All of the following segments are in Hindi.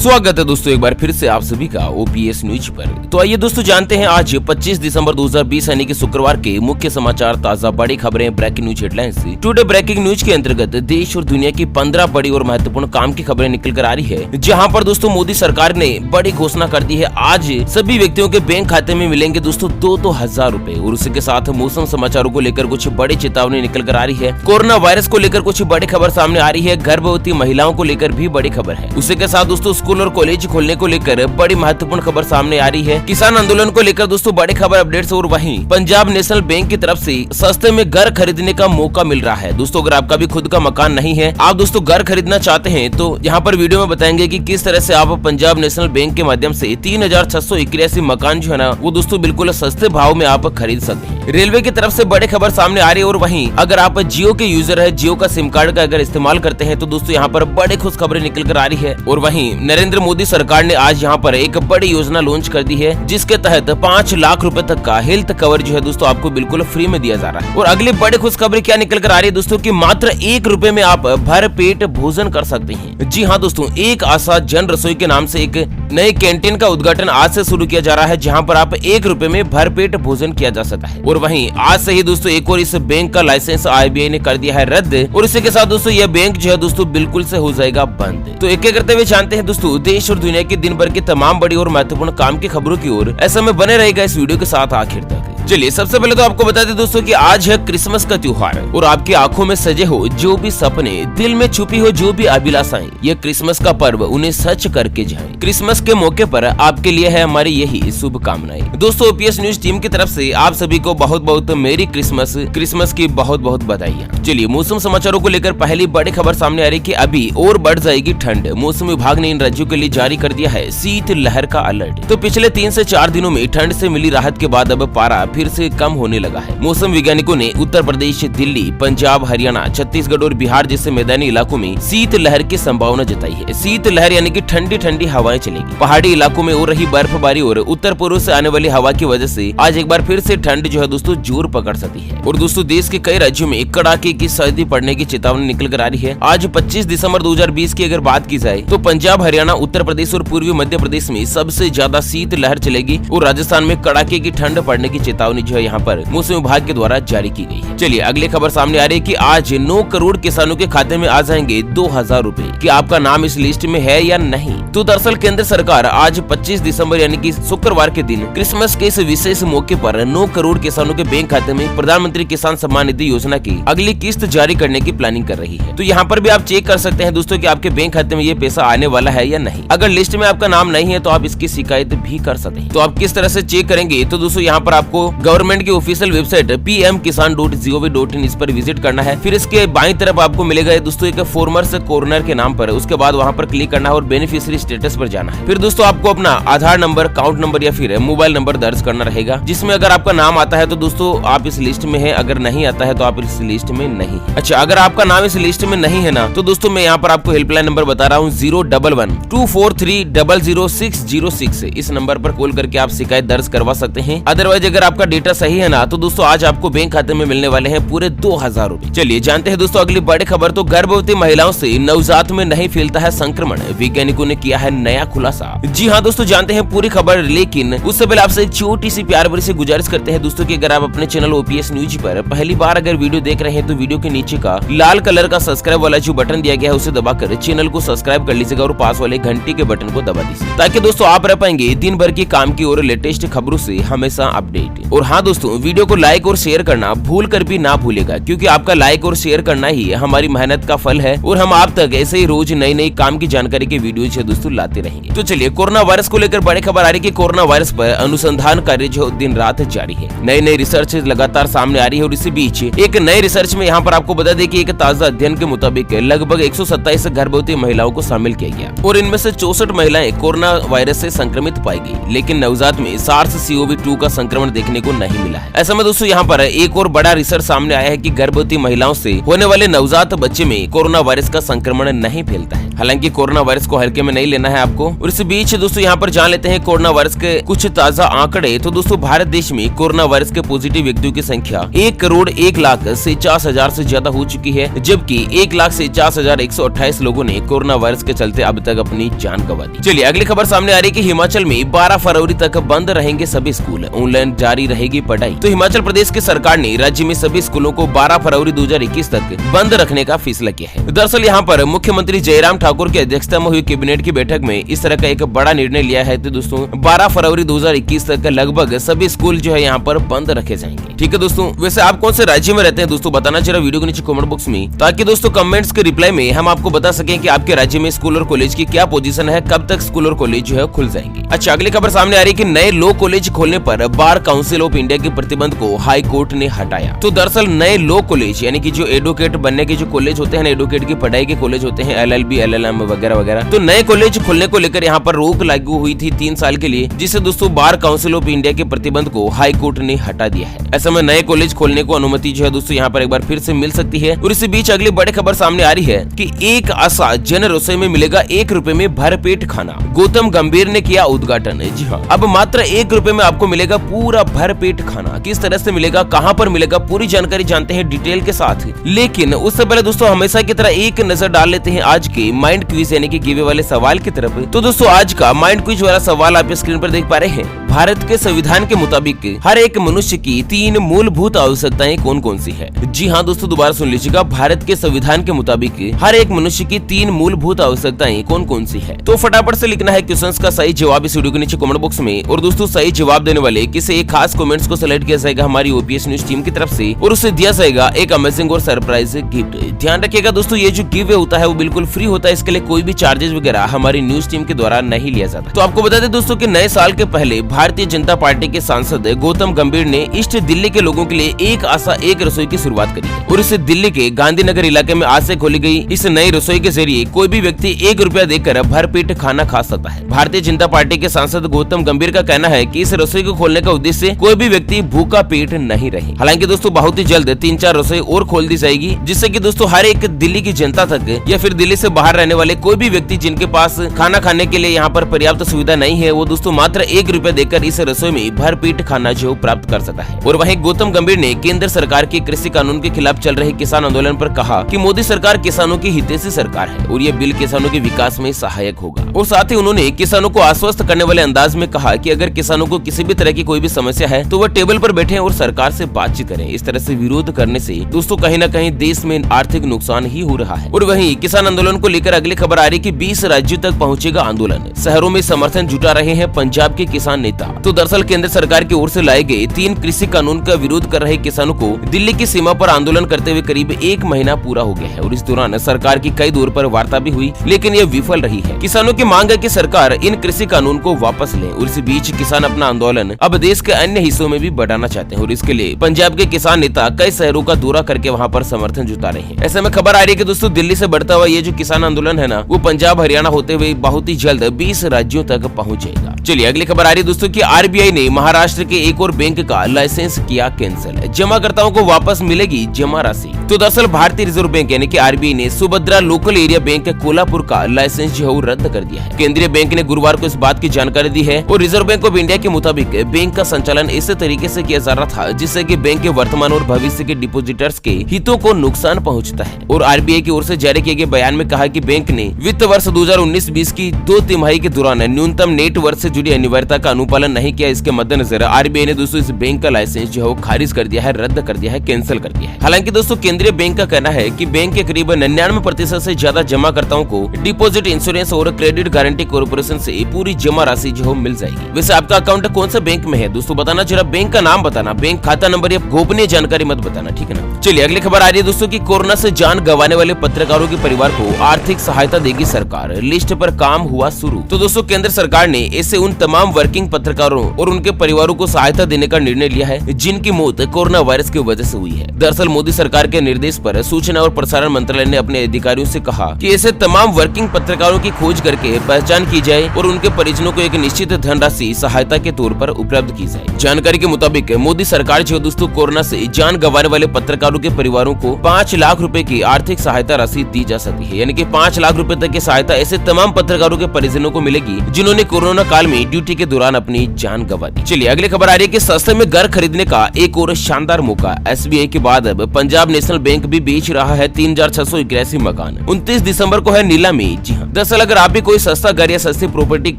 स्वागत है दोस्तों एक बार फिर से आप सभी का ओपीएस न्यूज पर। तो आइए दोस्तों जानते हैं आज 25 दिसंबर 2020 यानी कि शुक्रवार के मुख्य समाचार, ताजा बड़ी खबरें, breaking news headlines. Today breaking news के अंतर्गत देश और दुनिया की 15 बड़ी और महत्वपूर्ण काम की खबरें निकल कर आ रही है, जहाँ पर दोस्तों मोदी सरकार ने बड़ी घोषणा कर दी है। आज सभी व्यक्तियों के बैंक खाते में मिलेंगे दोस्तों 2-2 रुपए। और उसी के साथ मौसम समाचारों को लेकर कुछ बड़ी चेतावनी निकल कर आ रही है। कोरोना वायरस को लेकर कुछ बड़ी खबर सामने आ रही है। गर्भवती महिलाओं को लेकर भी बड़ी खबर है। उसी के साथ दोस्तों स्कूल और कॉलेज खोलने को लेकर बड़ी महत्वपूर्ण खबर सामने आ रही है। किसान आंदोलन को लेकर दोस्तों बड़ी खबर अपडेट्स। और वहीं पंजाब नेशनल बैंक की तरफ से सस्ते में घर खरीदने का मौका मिल रहा है। दोस्तों अगर आपका भी खुद का मकान नहीं है, आप दोस्तों घर खरीदना चाहते हैं, तो यहाँ पर वीडियो में बताएंगे कि किस तरह से आप पंजाब नेशनल बैंक के माध्यम से 3681 मकान जो है ना वो दोस्तों बिल्कुल सस्ते भाव में आप खरीद सकते हैं। रेलवे की तरफ से बड़ी खबर सामने आ रही है। और वहीं अगर आप जियो के यूजर है, जियो का सिम कार्ड का अगर इस्तेमाल करते हैं, तो दोस्तों यहाँ पर बड़ी खुश खबरें निकल कर आ रही है। और वहीं नरेंद्र मोदी सरकार ने आज यहाँ पर एक बड़ी योजना लॉन्च कर दी है, जिसके तहत 5 लाख रुपए तक का हेल्थ कवर जो है दोस्तों आपको बिल्कुल फ्री में दिया जा रहा है। और अगली बड़ी खुश खबर क्या निकल कर आ रही है दोस्तों कि मात्र 1 रुपए में आप भर पेट भोजन कर सकते हैं। जी हाँ दोस्तों, एक आशा जन रसोई के नाम से एक नई कैंटीन का उद्घाटन आज से शुरू किया जा रहा है, जहाँ पर आप 1 रुपए में भर पेट भोजन किया जा सकता है। और वहीं आज से ही दोस्तों एक और इस बैंक का लाइसेंस आरबीआई ने कर दिया है रद्द। और इसी के साथ दोस्तों यह बैंक जो है दोस्तों बिल्कुल से हो जाएगा बंद। तो एक एक करते हुए जानते हैं दोस्तों देश और दुनिया की दिन भर की तमाम बड़ी और महत्वपूर्ण काम की खबरों की ओर। ऐसा में बने रहेगा इस वीडियो के साथ आखिर तक। चलिए सबसे पहले तो आपको बता दें दोस्तों कि आज है क्रिसमस का त्योहार। और आपकी आंखों में सजे हो जो भी सपने, दिल में छुपी हो जो भी अभिलाषाएं, ये क्रिसमस का पर्व उन्हें सच करके जाए। क्रिसमस के मौके पर आपके लिए है हमारी यही शुभकामनाएं। दोस्तों ओपीएस न्यूज टीम की तरफ से आप सभी को बहुत बहुत मेरी क्रिसमस की बहुत बहुत बधाइयां। चलिए मौसम समाचारों को लेकर पहली बड़ी खबर सामने आ रही कि अभी और बढ़ जाएगी ठंड। मौसम विभाग ने इन राज्यों के लिए जारी कर दिया है शीत लहर का अलर्ट। तो पिछले 3 से 4 दिनों में ठंड से मिली राहत के बाद अब पारा फिर से कम होने लगा है। मौसम वैज्ञानिकों ने उत्तर प्रदेश, दिल्ली, पंजाब, हरियाणा, छत्तीसगढ़ और बिहार जैसे मैदानी इलाकों में शीत लहर की संभावना जताई है। शीत लहर यानी कि ठंडी ठंडी हवाएं चलेगी। पहाड़ी इलाकों में हो रही बर्फबारी और उत्तर पूर्व से आने वाली हवा की वजह से आज एक बार फिर से ठंड जो है दोस्तों जोर पकड़ सकती है। और दोस्तों देश के कई राज्यों में कड़ाके की सर्दी पड़ने की चेतावनी निकल कर आ रही है। आज 25 दिसंबर 2020 की अगर बात की जाए तो पंजाब, हरियाणा, उत्तर प्रदेश और पूर्वी मध्य प्रदेश में सबसे ज्यादा शीत लहर चलेगी। और राजस्थान में कड़ाके की ठंड पड़ने की चेतावनी जो है यहाँ पर मौसम विभाग के द्वारा जारी की गई है। चलिए अगली खबर सामने आ रही है कि आज 9 करोड़ किसानों के खाते में आ जाएंगे 2000 रुपए। कि आपका नाम इस लिस्ट में है या नहीं? तो दरअसल केंद्र सरकार आज 25 दिसंबर यानी कि शुक्रवार के दिन क्रिसमस के इस विशेष मौके पर 9 करोड़ किसानों के बैंक खाते में प्रधानमंत्री किसान सम्मान निधि योजना की अगली किस्त जारी करने की प्लानिंग कर रही है। तो यहाँ पर भी आप चेक कर सकते हैं दोस्तों कि आपके बैंक खाते में ये पैसा आने वाला है या नहीं। अगर लिस्ट में आपका नाम नहीं है तो आप इसकी शिकायत भी कर सकते हैं। तो आप किस तरह से चेक करेंगे? तो दोस्तों यहाँ पर आपको गवर्नमेंट की ऑफिशियल वेबसाइट pmkisan.gov.in इस पर विजिट करना है। फिर इसके बाईं तरफ आपको मिलेगा दोस्तों एक फॉर्मर्स कॉर्नर के नाम पर। उसके बाद वहां पर क्लिक करना है और बेनिफिशियरी स्टेटस पर जाना है। फिर दोस्तों आपको अपना आधार नंबर, अकाउंट नंबर या फिर मोबाइल नंबर दर्ज करना रहेगा, जिसमें अगर आपका नाम आता है तो दोस्तों आप इस लिस्ट में है, अगर नहीं आता है तो आप इस लिस्ट में नहीं है। अच्छा, अगर आपका नाम इस लिस्ट में नहीं है ना, तो दोस्तों मैं यहाँ पर आपको हेल्पलाइन नंबर बता रहा हूँ 011-243-00606। इस नंबर पर कॉल करके आप शिकायत दर्ज करवा सकते हैं। अदरवाइज अगर आपका डेटा सही है ना, तो दोस्तों आज आपको बैंक खाते में मिलने वाले हैं पूरे 2000 रुपए। चलिए जानते हैं दोस्तों अगली बड़ी खबर। तो गर्भवती महिलाओं से नवजात में नहीं फैलता है संक्रमण, वैज्ञानिकों ने किया है नया खुलासा। जी हाँ दोस्तों जानते हैं पूरी खबर, लेकिन उससे पहले आपसे एक छोटी सी प्यार भरी से गुजारिश करते हैं दोस्तों कि अगर आप अपने चैनल ओपीएस न्यूज पर पहली बार अगर वीडियो देख रहे हैं तो वीडियो के नीचे का लाल कलर का सब्सक्राइब वाला जो बटन दिया गया है उसे दबाकर चैनल को सब्सक्राइब कर लीजिएगा और पास वाले घंटी के बटन को दबा दीजिए, ताकि दोस्तों आप रह पाएंगे दिन भर की काम की और लेटेस्ट खबरों से हमेशा अपडेट। और हाँ दोस्तों वीडियो को लाइक और शेयर करना भूल कर भी ना भूलेगा, क्योंकि आपका लाइक और शेयर करना ही हमारी मेहनत का फल है। और हम आप तक ऐसे ही रोज नई नई काम की जानकारी के वीडियो दोस्तों लाते रहेंगे। तो चलिए कोरोना वायरस को लेकर बड़ी खबर आ रही है कि कोरोना वायरस पर अनुसंधान कार्य जो दिन रात जारी है। नई नई रिसर्च लगातार सामने आ रही है। और इसी बीच एक नई रिसर्च में यहाँ पर आपको बता दें कि एक ताजा अध्ययन के मुताबिक लगभग 127 गर्भवती महिलाओं को शामिल किया गया और इनमें से 64 महिलाएं कोरोना वायरस से संक्रमित पाई गई। लेकिन नवजात में SARS-CoV-2 का संक्रमण देखने को नहीं मिला है। ऐसा में दोस्तों यहाँ पर एक और बड़ा रिसर्च सामने आया है कि गर्भवती महिलाओं से होने वाले नवजात बच्चे में कोरोना वायरस का संक्रमण नहीं फैलता है। हालांकि कोरोना वायरस को हल्के में नहीं लेना है आपको। और इस बीच दोस्तों यहाँ पर जान लेते हैं कोरोना वायरस के कुछ ताजा आंकड़े। तो दोस्तों भारत देश में कोरोना वायरस के पॉजिटिव व्यक्तियों की संख्या 1,01,46,000 से ज्यादा हो चुकी है, जबकि 1,46,128 लोगों ने कोरोना वायरस के चलते अब तक अपनी जान गंवा दी। चलिए अगली खबर सामने आ रही है कि हिमाचल में 12 फरवरी तक बंद रहेंगे सभी स्कूल, ऑनलाइन जारी रहेगी पढ़ाई। तो हिमाचल प्रदेश की सरकार ने राज्य में सभी स्कूलों को 12 फरवरी 2021 तक बंद रखने का फैसला किया है। दरअसल यहाँ पर मुख्यमंत्री जयराम ठाकुर की अध्यक्षता में हुई कैबिनेट की बैठक में इस तरह का एक बड़ा निर्णय लिया है। तो दोस्तों 12 फरवरी 2021 तक लगभग सभी स्कूल जो है यहाँ पर बंद रखे जाएंगे। ठीक है दोस्तों, वैसे आप कौन से राज्य में रहते हैं दोस्तों बताना जरा वीडियो के नीचे कमेंट बॉक्स में, ताकि दोस्तों कमेंट्स के रिप्लाई में हम आपको बता सकें कि आपके राज्य में स्कूल और कॉलेज की क्या पोजीशन है, कब तक स्कूल और कॉलेज जो है खुल जाएंगे। अच्छा अगली खबर सामने आ रही है कि नए लॉ कॉलेज खोलने पर बार काउंसिल ऑफ इंडिया के प्रतिबंध को हाई कोर्ट ने हटाया। तो दरअसल नए लॉ कॉलेज यानी कि जो एडवोकेट बनने के जो कॉलेज होते हैं, एडवोकेट की पढ़ाई के कॉलेज होते हैं, LLB, LLM वगैरह वगैरह, तो नए कॉलेज खोलने को लेकर यहाँ पर रोक लागू हुई थी 3 साल के लिए, जिसे दोस्तों बार काउंसिल ऑफ इंडिया के प्रतिबंध को हाई कोर्ट ने हटा दिया है। ऐसे में नए कॉलेज खोलने को अनुमति जो है दोस्तों यहाँ पर एक बार फिर से मिल सकती है। और इसी बीच अगली बड़ी खबर सामने आ रही है कि एक आशा जन रसोई में मिलेगा 1 रुपए में भरपेट खाना। गौतम गंभीर ने किया उद्घाटन। जी हाँ, अब मात्र 1 रुपए में आपको मिलेगा पूरा भरपेट खाना। किस तरह से मिलेगा, कहाँ पर मिलेगा, पूरी जानकारी जानते हैं डिटेल के साथ। लेकिन उससे पहले दोस्तों हमेशा की तरह एक नजर डाल लेते हैं आज के माइंड क्विज यानी कि गिवे वाले सवाल की तरफ। तो दोस्तों आज का माइंड क्विज वाला सवाल आप स्क्रीन पर देख पा रहे हैं। भारत के संविधान के मुताबिक हर एक मनुष्य की 3 मूलभूत आवश्यकताएं कौन कौन सी है? जी हाँ दोस्तों, दोबारा सुन लीजिएगा। भारत के संविधान के मुताबिक हर एक मनुष्य की 3 मूलभूत आवश्यकताएं कौन कौन सी है? तो फटाफट से लिखना है क्वेश्चंस का सही जवाब इस वीडियो के नीचे कमेंट बॉक्स में। और दोस्तों सही जवाब देने वाले किसी एक खास कमेंट्स को सिलेक्ट किया जाएगा हमारी ओपीएस न्यूज टीम की तरफ से, और उसे दिया जाएगा एक अमेजिंग और सरप्राइज गिफ्ट। ध्यान रखिएगा दोस्तों, ये जो गिव होता है वो बिल्कुल फ्री होता है, इसके लिए कोई भी चार्जेस वगैरह हमारी न्यूज टीम के द्वारा नहीं लिया जाता। तो आपको बता दें दोस्तों कि नए साल के पहले भारतीय जनता पार्टी के सांसद गौतम गंभीर ने ईस्ट दिल्ली के लोगों के लिए एक आशा एक रसोई की शुरुआत करी है। और इसे दिल्ली के गांधीनगर इलाके में आज से खोली गई इस नई रसोई के जरिए कोई भी व्यक्ति 1 रुपया देकर भरपेट खाना खा सकता है। भारतीय जनता पार्टी के सांसद गौतम गंभीर का कहना है कि इस रसोई को खोलने का उद्देश्य कोई भी व्यक्ति भूखा पेट नहीं रहे। हालांकि दोस्तों बहुत ही जल्द 3-4 रसोई और खोल दी जाएगी, जिससे कि दोस्तों हर एक दिल्ली की जनता तक या फिर दिल्ली से बाहर रहने वाले कोई भी व्यक्ति जिनके पास खाना खाने के लिए यहाँ पर पर्याप्त सुविधा नहीं है, वो दोस्तों मात्र 1 रुपया देकर इस रसोई में भरपेट खाना जो प्राप्त कर सकता है। और वहीं गौतम गंभीर ने केंद्र सरकार के कृषि कानून के खिलाफ चल रहे किसान आंदोलन पर कहा कि मोदी सरकार किसानों की हितैषी सरकार है और ये बिल किसानों के विकास में सहायक होगा। और साथ ही उन्होंने किसानों को आश्वस्त करने वाले अंदाज में कहा कि अगर किसानों को किसी भी तरह की कोई भी समस्या है तो वह टेबल पर बैठे और सरकार से बातचीत करें। इस तरह से विरोध करने से दोस्तों कहीं न कहीं देश में आर्थिक नुकसान ही हो रहा है। और वहीं किसान आंदोलन को लेकर अगली खबर आ रही कि 20 राज्यों तक पहुंचेगा आंदोलन, शहरों में समर्थन जुटा रहे हैं पंजाब के किसान नेता। तो दरअसल केंद्र सरकार की ओर से लाए गए 3 कृषि कानून का विरोध कर रहे किसानों को दिल्ली की सीमा पर आंदोलन करते हुए करीब 1 महीना पूरा हो गया है। और इस दौरान सरकार की कई दौर पर वार्ता भी हुई, लेकिन यह विफल रही है। किसानों की मांग है कि सरकार इन कृषि कानून को वापस ले। और इस बीच किसान अपना आंदोलन अब देश के अन्य हिस्सों में भी बढ़ाना चाहते हैं और इसके लिए पंजाब के किसान नेता कई शहरों का दौरा करके वहां पर समर्थन जुटा रहे हैं। ऐसे में खबर आ रही है कि दोस्तों दिल्ली से बढ़ता हुआ ये जो किसान आंदोलन है ना, वो पंजाब हरियाणा होते हुए बहुत ही जल्द 20 राज्यों तक पहुँच जाएगा। चलिए अगली खबर आ रही है दोस्तों की RBI ने महाराष्ट्र के एक और बैंक का लाइसेंस किया कैंसिल, जमाकर्ताओं को वापस मिलेगी जमा राशि। तो दरअसल भारतीय रिजर्व बैंक यानी कि RBI ने Subhadra local area bank Kolhapur का लाइसेंस जो है रद्द कर दिया है। केंद्रीय बैंक ने गुरुवार को इस बात की जानकारी दी है और रिजर्व बैंक ऑफ इंडिया के मुताबिक बैंक का संचालन इस तरीके से किया जा रहा था जिससे कि बैंक के वर्तमान और भविष्य के डिपोजिटर्स के हितों को नुकसान पहुंचता है। और RBI की ओर से जारी किए गए बयान में कहा कि बैंक ने वित्त वर्ष 2019-20 की 2 तिमाही के दौरान न्यूनतम नेट वर्थ से जुड़ी अनिवार्यता का अनुपालन नहीं किया। इसके मद्देनजर RBI ने दोस्तों इस बैंक का लाइसेंस जो है खारिज कर दिया है, रद्द कर दिया है, कैंसिल कर दिया है। हालांकि दोस्तों केंद्रीय बैंक का कहना है कि बैंक के करीब 99% से ज्यादा जमाकर्ताओं को डिपॉजिट इंश्योरेंस और क्रेडिट गारंटी कॉर्पोरेशन से पूरी जमा राशि जो मिल जाएगी। वैसे आपका अकाउंट कौन सा बैंक में है दोस्तों बताना, जरा बैंक का नाम बताना, बैंक खाता नंबर या गोपनीय जानकारी मत बताना, ठीक है ना। चलिए अगली खबर आ रही है दोस्तों की कोरोना से जान गंवाने वाले पत्रकारों के परिवार को आर्थिक सहायता देगी सरकार, लिस्ट पर काम हुआ शुरू। तो दोस्तों केंद्र सरकार ने ऐसे उन तमाम वर्किंग पत्रकारों और उनके परिवारों को सहायता देने का निर्णय लिया है जिनकी मौत कोरोना वायरस की वजह से हुई है। दरअसल मोदी सरकार के निर्देश पर सूचना और प्रसारण मंत्रालय ने अपने अधिकारियों से कहा कि ऐसे तमाम वर्किंग पत्रकारों की खोज करके पहचान की जाए और उनके परिजनों को एक निश्चित धनराशि सहायता के तौर पर उपलब्ध की जाए। जानकारी के मुताबिक मोदी सरकार जो दोस्तों कोरोना से जान गंवाने वाले पत्रकारों के परिवारों को 5 लाख रुपए की आर्थिक सहायता राशि दी जा सकती है, यानी कि 5 लाख रुपए तक की सहायता ऐसे तमाम पत्रकारों के परिजनों को मिलेगी जिन्होंने कोरोना काल में ड्यूटी के दौरान अपनी जान गंवा दी। चलिए अगली खबर आ रही है कि सस्ते में घर खरीदने का एक और शानदार मौका। SBI के बाद अब पंजाब नेशनल बैंक भी बेच रहा है 3681 मकान। 29 दिसंबर को है नीलामी। जी हाँ, दरअसल अगर आप भी कोई सस्ता घर या सस्ती प्रॉपर्टी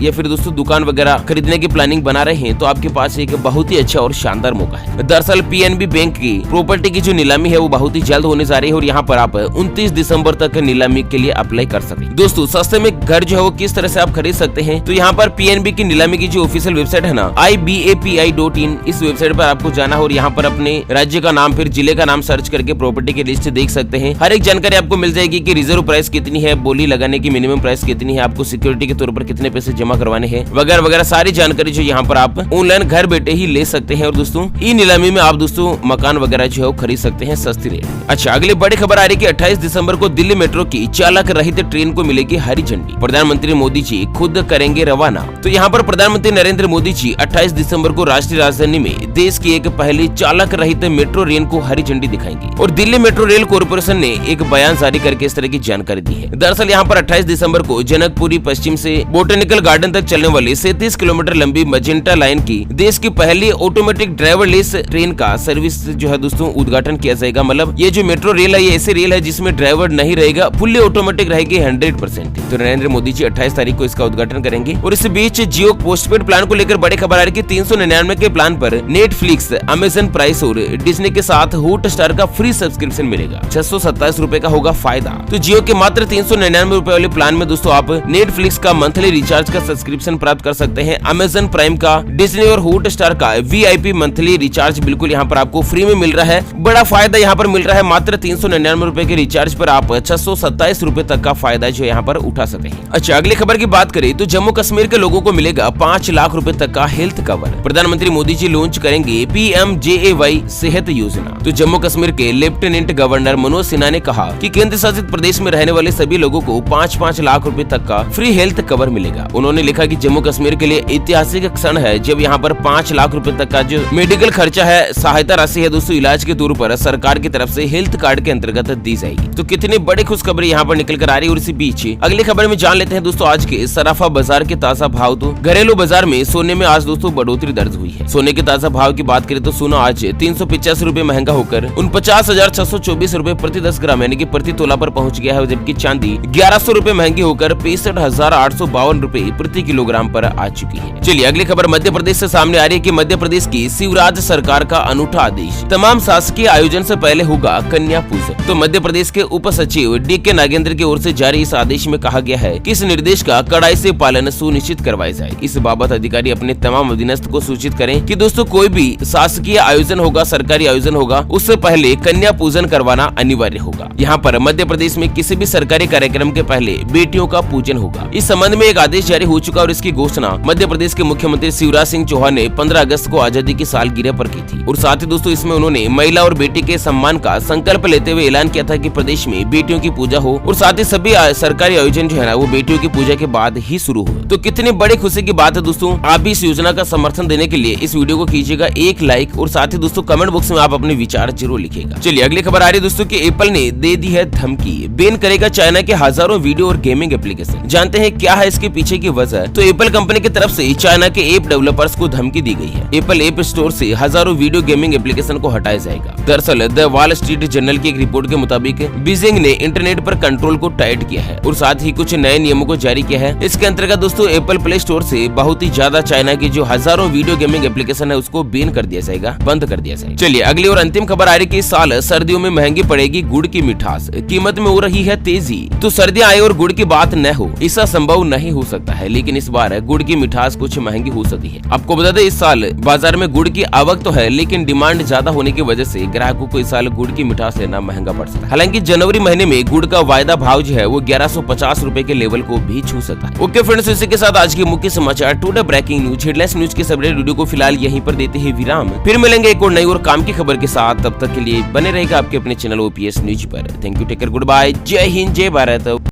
या फिर दोस्तों दुकान वगैरह खरीदने की प्लानिंग बना रहे हैं तो आपके पास एक बहुत ही अच्छा और शानदार मौका है। दरअसल PNB बैंक की प्रॉपर्टी की जो नीलामी है वो बहुत ही जल्द होने जा रही है और यहाँ पर आप 29 दिसंबर तक नीलामी के लिए अप्लाई कर सकते हैं। दोस्तों सस्ते में घर जो है वो किस तरह से आप खरीद सकते हैं, तो यहाँ पर PNB की नीलामी की जो ऑफिशियल वेबसाइट है ना IBAPI.in, इस वेबसाइट पर आपको जाना है और यहाँ पर अपने राज्य का नाम फिर जिले का नाम सर्च करके प्रॉपर्टी की लिस्ट देख सकते हैं। हर एक जानकारी आपको मिल जाएगी कि रिजर्व प्राइस कितनी है, बोली लगाने की मिनिमम प्राइस कितनी है, आपको सिक्योरिटी के तौर पर कितने पैसे जमा करवाने हैं वगैरह वगैरह सारी जानकारी जो यहाँ पर आप ऑनलाइन घर बैठे ही ले सकते हैं। और दोस्तों ई नीलामी में आप दोस्तों मकान वगैरह जो है खरीद सकते हैं सस्ती रेट। अच्छा अगली बड़ी खबर आ रही है कि 28 दिसंबर को दिल्ली मेट्रो की चालक रहित ट्रेन को मिलेगी हरी झंडी। प्रधानमंत्री मोदी जी खुद करेंगे रवाना। तो यहाँ पर प्रधानमंत्री नरेंद्र मोदी जी 28 दिसंबर को राष्ट्रीय राजधानी में देश की एक पहली चालक रहित मेट्रो रेल को हरी झंडी दिखाएंगे और दिल्ली मेट्रो रेल कॉर्पोरेशन ने एक बयान जारी करके इस तरह की जानकारी दी है। दरअसल यहाँ पर 28 दिसंबर को जनकपुरी पश्चिम से बोटेनिकल गार्डन तक चलने वाली 37 किलोमीटर लंबी मजेंटा लाइन की देश की पहली ऑटोमेटिक ड्राइवरलेस ट्रेन का सर्विस जो है दोस्तों उद्घाटन किया जाएगा। मतलब ये जो मेट्रो रेल है ये ऐसी रेल है जिसमें ड्राइवर नहीं रहेगा, फुल्ली ऑटोमेटिक रहेगी 100%। तो नरेंद्र मोदी जी 28 तारीख को इसका उद्घाटन करेंगे। और इस बीच जियो पोस्टपेड प्लान को लेकर बड़ी खबर आ रही है कि 399 के प्लान पर नेटफ्लिक्स, अमेजन प्राइस और डिज्नी के साथ हॉटस्टार का फ्री सब्सक्रिप्शन मिलेगा। 627 रुपए का होगा फायदा। तो जियो के मात्र 399 रुपए वाले प्लान में दोस्तों आप नेटफ्लिक्स का मंथली रिचार्ज का सब्सक्रिप्शन प्राप्त कर सकते हैं, अमेजन प्राइम का, डिज्नी और हॉटस्टार का VIP मंथली रिचार्ज बिल्कुल यहाँ पर आपको फ्री में मिल रहा है। बड़ा फायदा यहाँ पर मिल रहा है, मात्र 399 रुपए के रिचार्ज पर आप 627 रुपए तक का फायदा जो यहाँ पर उठा सकते हैं। अच्छा अगली खबर की बात करें तो जम्मू कश्मीर के लोगों को मिलेगा 5 लाख रुपए तक का हेल्थ कवर। प्रधानमंत्री मोदी जी लॉन्च करेंगे PMJAY सेहत योजना। तो जम्मू कश्मीर के लेफ्टिनेंट गवर्नर मनोज सिन्हा ने कहा कि केंद्र शासित प्रदेश में रहने वाले सभी लोगों को 5-5 लाख रुपए तक का फ्री हेल्थ कवर मिलेगा। उन्होंने लिखा कि जम्मू कश्मीर के लिए ऐतिहासिक क्षण है जब यहाँ पर 5 लाख रुपए तक का जो मेडिकल खर्चा है, सहायता राशि है दोस्तों इलाज के तौर पर सरकार की तरफ से हेल्थ कार्ड के अंतर्गत दी जाएगी। तो कितनी बड़ी खुशखबरी यहाँ पर निकल कर आ रही है। और इसी बीच अगली खबर में जान लेते हैं दोस्तों आज के सराफा बाजार के ताजा भाव। तो घरेलू बाजार में सोने में आज दोस्तों बढ़ोतरी दर्ज हुई है। सोने के ताजा भाव की बात करें तो सोना आज 385 रुपए महंगा होकर 49,624 रुपए प्रति 10 ग्राम यानी कि प्रति तोला पर पहुंच गया है, जबकि चांदी 1100 रुपए महंगी होकर 65,852 रुपए प्रति किलोग्राम पर आ चुकी है। चलिए अगली खबर मध्य प्रदेश से सामने आ रही है कि मध्य प्रदेश की शिवराज सरकार का अनूठा आदेश, तमाम शासकीय आयोजन से पहले होगा कन्या पूजन। तो मध्य प्रदेश के उप सचिव DK नागेंद्र की ओर से जारी इस आदेश में कहा गया है कि इस निर्देश का कड़ाई से पालन सुनिश्चित करवाया जाए। इस बाबत अधिकारी अपने तमाम अधीनस्थ को सूचित करें कि दोस्तों कोई भी शासकीय आयोजन होगा, सरकारी आयोजन होगा, उससे पहले कन्या पूजन करवाना अनिवार्य होगा। यहाँ पर मध्य प्रदेश में किसी भी सरकारी कार्यक्रम के पहले बेटियों का पूजन होगा। इस संबंध में एक आदेश जारी हो चुका और इसकी घोषणा मध्य प्रदेश के मुख्यमंत्री शिवराज सिंह चौहान ने 15 अगस्त को आजादी की सालगिरह पर की थी। और साथ ही दोस्तों इसमें उन्होंने महिला और बेटी के सम्मान का संकल्प लेते हुए ऐलान किया था कि प्रदेश में बेटियों की पूजा हो और साथ ही सभी सरकारी आयोजन जो है ना वो बेटियों की पूजा के बाद ही शुरू हो। तो कितनी बड़ी खुशी की बात है दोस्तों। आप भी इस योजना का समर्थन देने के लिए इस वीडियो को कीजिएगा एक लाइक और साथ ही दोस्तों कमेंट बॉक्स में आप अपने विचार जरूर लिखिएगा। चलिए अगली खबर आ रही है दोस्तों कि एप्पल ने दे दी है धमकी, बैन करेगा चाइना के हजारों वीडियो और गेमिंग एप्लीकेशन। जानते हैं क्या है इसके पीछे की वजह। तो एप्पल कंपनी की तरफ से चाइना के ऐप डेवलपर्स को धमकी दी गई है। एप्पल ऐप स्टोर से हजारों वीडियो गेमिंग एप्लीकेशन को हटाया जाएगा। दरअसल द वॉल स्ट्रीट जर्नल की एक रिपोर्ट के मुताबिक बीजिंग ने इंटरनेट पर कंट्रोल को टाइट किया है और साथ ही कुछ नए नियमों को जारी किया है। इसके अंतर्गत दोस्तों एप्पल प्ले स्टोर से बहुत ही ज्यादा चाइना की जो हजारों वीडियो गेमिंग एप्लीकेशन है उसको बैन कर दिया जाएगा, बंद कर दिया जाएगा। चलिए अगली और अंतिम खबर आ रही है कि इस साल सर्दियों में महंगी पड़ेगी गुड़ की मिठास, कीमत में हो रही है तेजी। तो सर्दियां आए और गुड़ की बात न हो ऐसा संभव नहीं हो सकता है, लेकिन इस बार गुड़ की मिठास कुछ महंगी हो सकती है। आपको बता दें इस साल बाजार में गुड़ की आवक तो है, लेकिन डिमांड ज्यादा होने की वजह से ग्राहकों को इस साल गुड़ की मिठास लेना महंगा पड़ सकता है। हालांकि जनवरी महीने में गुड़ का वायदा भाव जो है वो 1150 रुपए के लेवल को भी छू सकता है। ओके फ्रेंड्स, इसी के साथ आज की मुख्य समाचार today breaking news headlines news के सबरे वीडियो को फिलहाल यहीं पर देते हैं विराम। फिर मिलेंगे एक और नई और काम की खबर के साथ, तब तक के लिए बने रहेगा आपके अपने चैनल ओपीएस न्यूज पर। Thank you, take care, goodbye, जय हिंद, जय भारत।